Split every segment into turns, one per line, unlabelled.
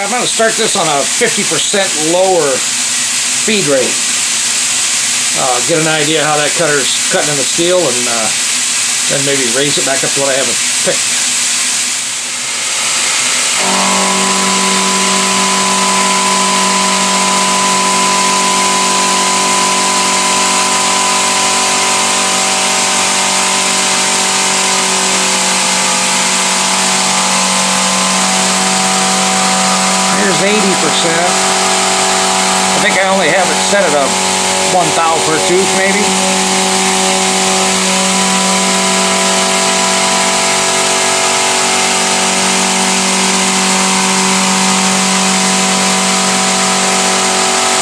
I'm going to start this on a 50% lower feed rate. Get an idea how that cutter's cutting in the steel, and then maybe raise it back up to what I have it picked. Here's 80%. I think I only have it set at a 1 thou per tooth, maybe.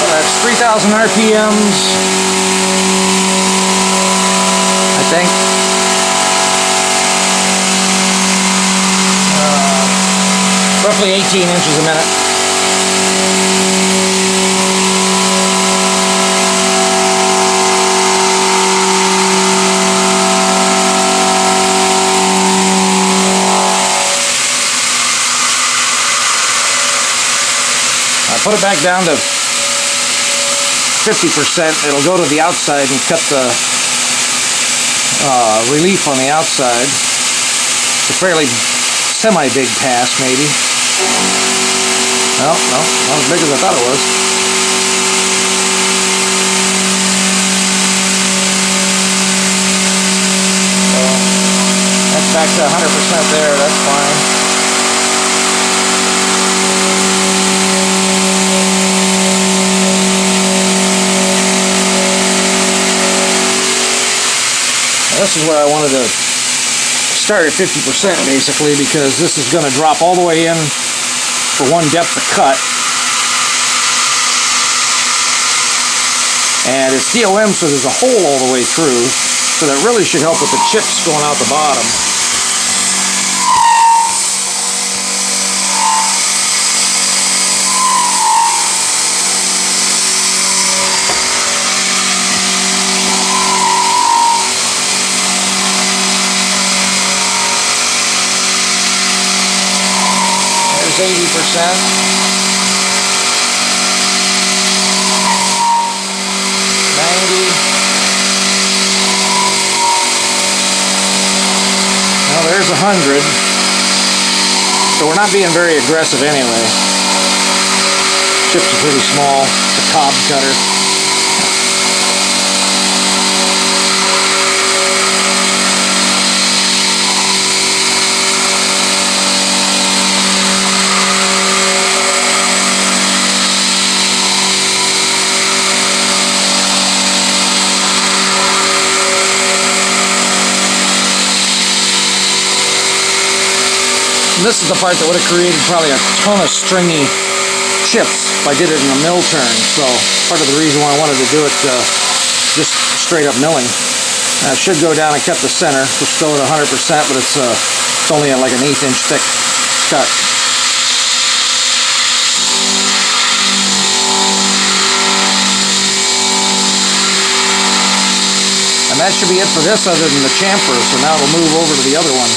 So that's 3,000 RPMs, I think. Roughly 18 inches a minute. Put it back down to 50%. It'll go to the outside and cut the relief on the outside. It's a fairly semi-big pass, maybe. No, not as big as I thought it was. So that's back to 100% there. That's fine. This is where I wanted to start at 50% basically, because this is going to drop all the way in for one depth of cut. And it's DOM, so there's a hole all the way through, so that really should help with the chips going out the bottom. There's 80%. 90. Well, there's 100. So we're not being very aggressive anyway. Chips are pretty small. It's a cob cutter. This is the part that would have created probably a ton of stringy chips if I did it in a mill turn. So part of the reason why I wanted to do it just straight up milling. I should go down and cut the center. We're still at 100%, but it's only at like an 1/8 inch thick cut. And that should be it for this, other than the chamfer. So now it'll move over to the other one.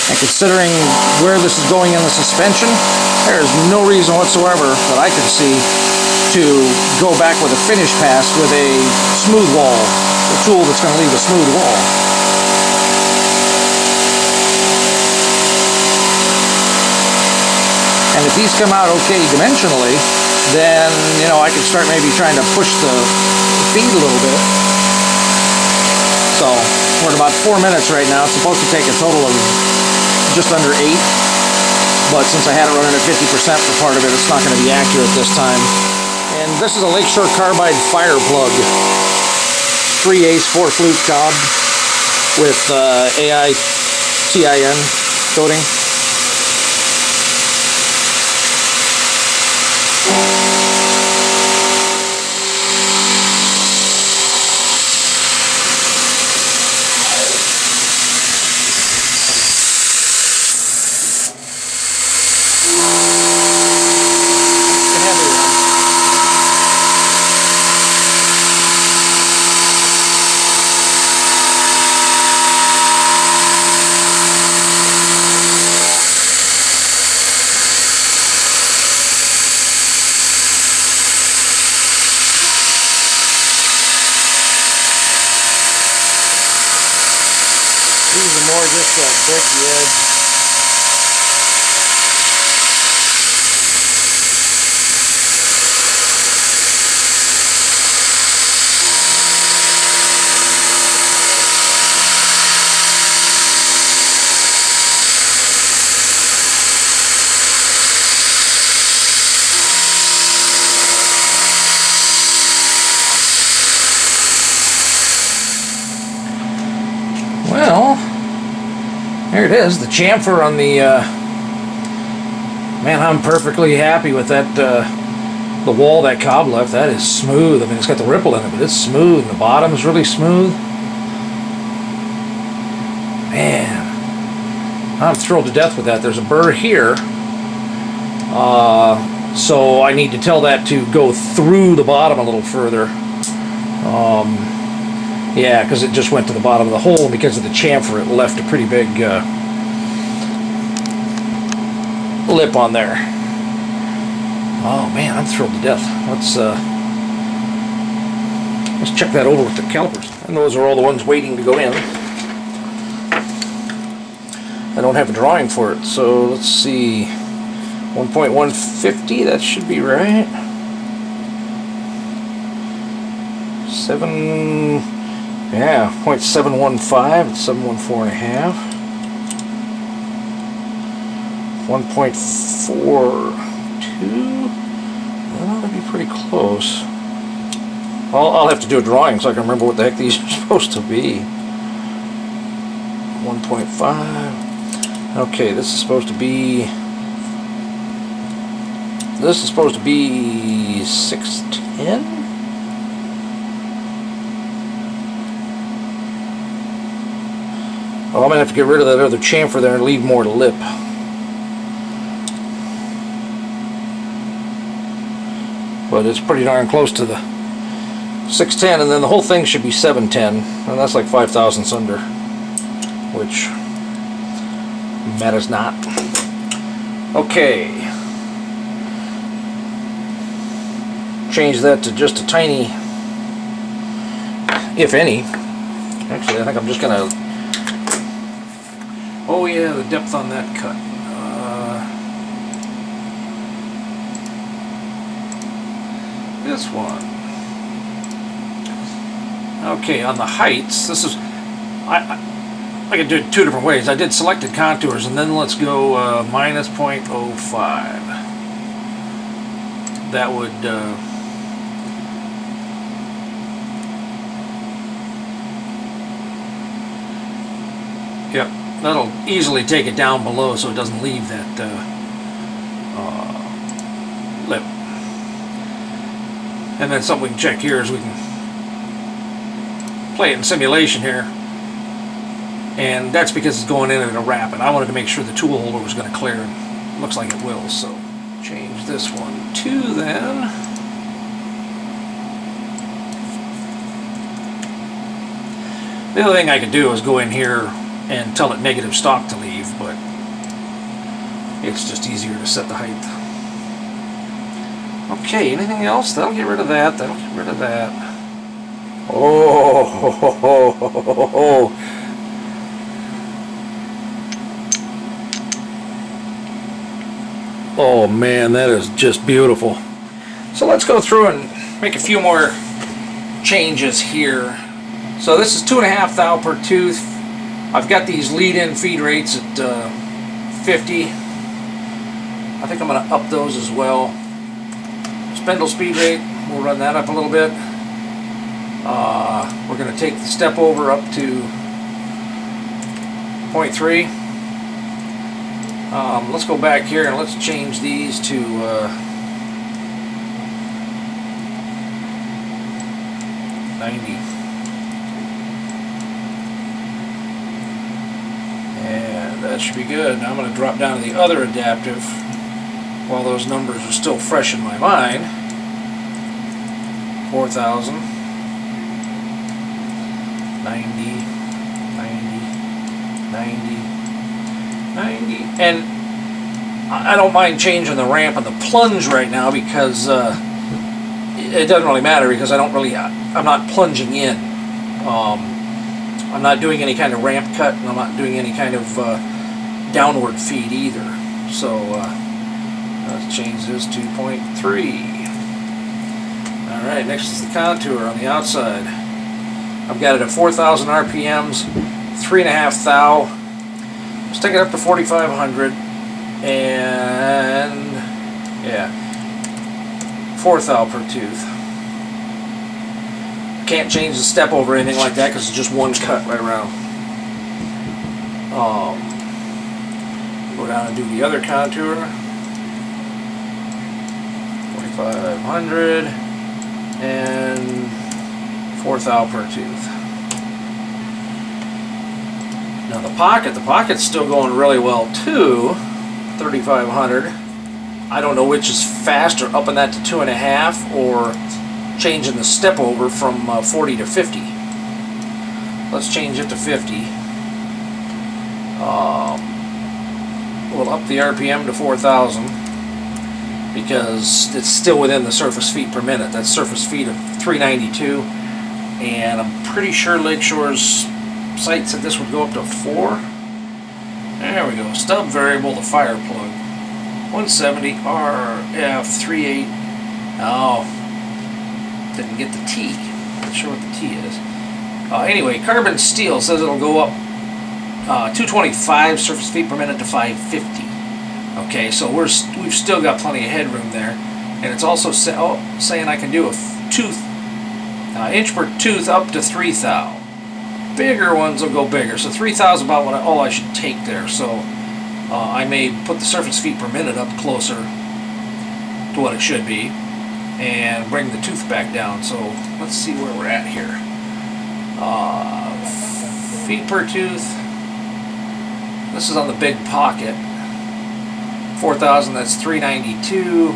And considering where this is going in the suspension, there is no reason whatsoever that I could see to go back with a finish pass with a smooth wall, a tool that's going to leave a smooth wall. And if these come out okay dimensionally, then, you know, I can start maybe trying to push the feed a little bit. So, we're at about 4 minutes right now. It's supposed to take a total of just under 8. But since I had it running at 50% for part of it, it's not going to be accurate this time. And this is a Lakeshore Carbide fire plug. 3/8 4-flute cob with AITIN coating. These are more just to break the edge. Well, there it is, the chamfer on the, man, I'm perfectly happy with that, the wall that cob left. That is smooth. I mean, it's got the ripple in it, but it's smooth, and the bottom is really smooth. Man, I'm thrilled to death with that. There's a burr here, so I need to tell that to go through the bottom a little further. Yeah, because it just went to the bottom of the hole, and because of the chamfer, it left a pretty big lip on there. Oh man, I'm thrilled to death. Let's check that over with the calipers. And those are all the ones waiting to go in. I don't have a drawing for it, so let's see. 1.150, that should be right. 0.715, it's 714.5. 1.42, that ought to be pretty close. I'll have to do a drawing so I can remember what the heck these are supposed to be. 1.5. Okay, this is supposed to be 610. Well, I'm going to have to get rid of that other chamfer there and leave more to lip. But it's pretty darn close to the 610, and then the whole thing should be 710, and that's like 5 thousandths under, which matters not. Okay. Change that to just a tiny, if any. Actually, I think I'm just going to... Oh yeah, the depth on that cut. This one. Okay, on the heights, this is... I can do it two different ways. I did selected contours, and then let's go minus 0.05. That would... Yep, that'll easily take it down below so it doesn't leave that lip. And then something we can check here is we can play it in simulation here. And that's because it's going in at a rapid. I wanted to make sure the tool holder was going to clear, and it looks like it will, so change this one to then. The other thing I could do is go in here and tell it negative stock to leave, but it's just easier to set the height. Okay, anything else? That'll get rid of that. That'll get rid of that. Oh, oh man, that is just beautiful. So let's go through and make a few more changes here. So this is 2.5 thou per tooth. I've got these lead-in feed rates at 50. I think I'm going to up those as well. Spindle speed rate, we'll run that up a little bit. We're going to take the step over up to 0.3. Let's go back here and let's change these to 90. And that should be good. Now I'm going to drop down to the other adaptive while those numbers are still fresh in my mind. 4,000, 90, 90, 90, 90. And I don't mind changing the ramp and the plunge right now because it doesn't really matter because I'm not plunging in. I'm not doing any kind of ramp cut, and I'm not doing any kind of downward feed either. So let's change this to 0.3. Alright, next is the contour on the outside. I've got it at 4,000 RPMs, 3.5 thou. Let's take it up to 4,500, and yeah, 4 thou per tooth. Can't change the step over or anything like that because it's just one cut right around. Go down and do the other contour. 4,500 and 4 thou per tooth. Now the pocket's still going really well too. 3,500. I don't know which is faster, upping that to 2.5 or changing the step over from 40 to 50. Let's change it to 50. We'll up the RPM to 4,000 because it's still within the surface feet per minute. That's surface feet of 392, and I'm pretty sure Lakeshore's site said this would go up to 4. There we go. Stub variable, the fire plug. 170 RF38. Oh, didn't get the T. Not sure what the T is. Anyway, carbon steel says it'll go up 225 surface feet per minute to 550. Okay, so we've still got plenty of headroom there, and it's also saying I can do a tooth inch per tooth up to 3 thou. Bigger ones will go bigger, so 3 thou is about all I should take there. So I may put the surface feet per minute up closer to what it should be and bring the tooth back down. So let's see where we're at here. Feet per tooth. This is on the big pocket. 4,000, that's 392.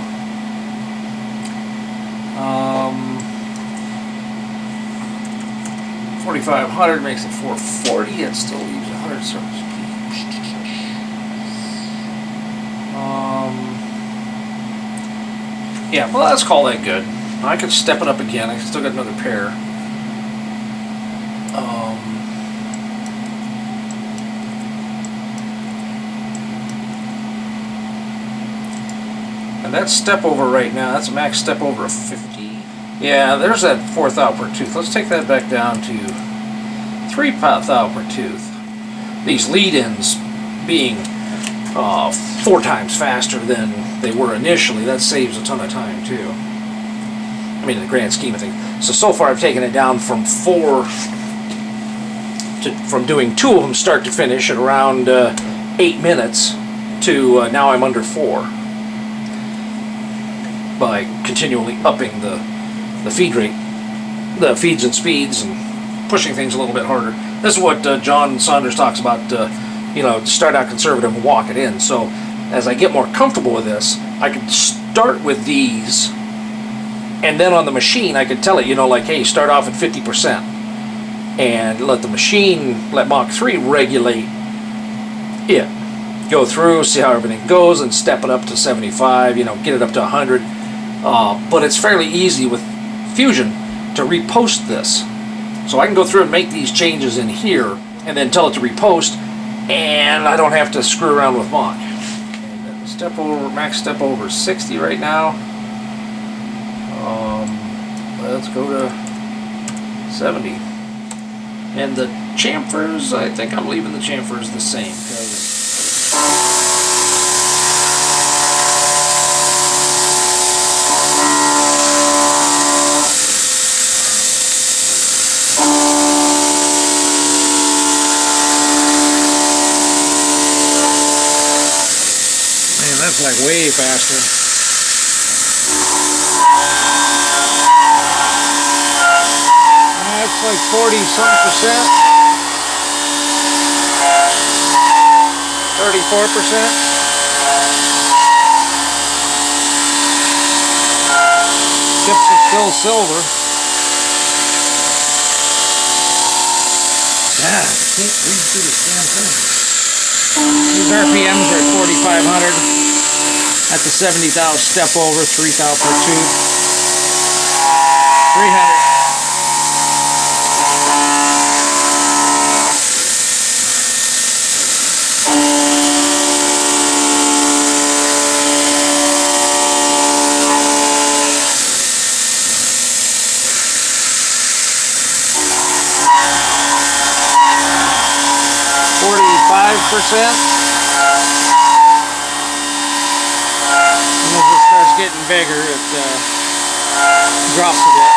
4,500 makes it 440. It still leaves 100 surface feet. Yeah, well, let's call that good. I could step it up again. I still got another pair. And that step over right now, that's a max step over of 50. Yeah, there's that 4 thou per tooth. Let's take that back down to 3 thou per tooth. These lead-ins being 4 times faster than they were initially, that saves a ton of time too. I mean, in the grand scheme of things. So far I've taken it down from 4 from doing 2 of them start to finish at around 8 minutes to now I'm under 4 by continually upping the feed rate, the feeds and speeds, and pushing things a little bit harder. This is what John Saunders talks about, you know, start out conservative and walk it in. So as I get more comfortable with this, I can start with these, and then on the machine I can tell it, you know, like, hey, start off at 50% and let the machine, let Mach 3 regulate it. go through, see how everything goes, and step it up to 75, you know, get it up to 100. But it's fairly easy with Fusion to repost this. So I can go through and make these changes in here and then tell it to repost, and I don't have to screw around with Mach. And step over, max step over 60 right now. Let's go to 70. And the chamfers, I think I'm leaving the chamfers the same. Man, that's like way faster. That's like 40-something%. 34%. Chips are still silver. Yeah, I can't read through this damn thing. These RPMs are at 4,500. At the 70 thou step over, 3 thou per tube. 300. Percent. And as it starts getting bigger, it drops a bit.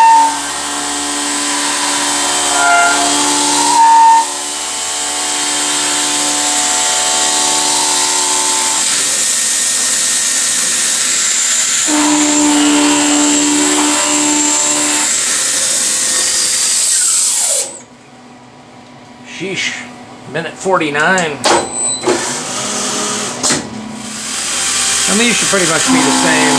Sheesh. Minute 49. And these should pretty much be the same.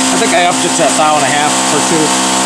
I think I upped it to 1.5 thou per tube.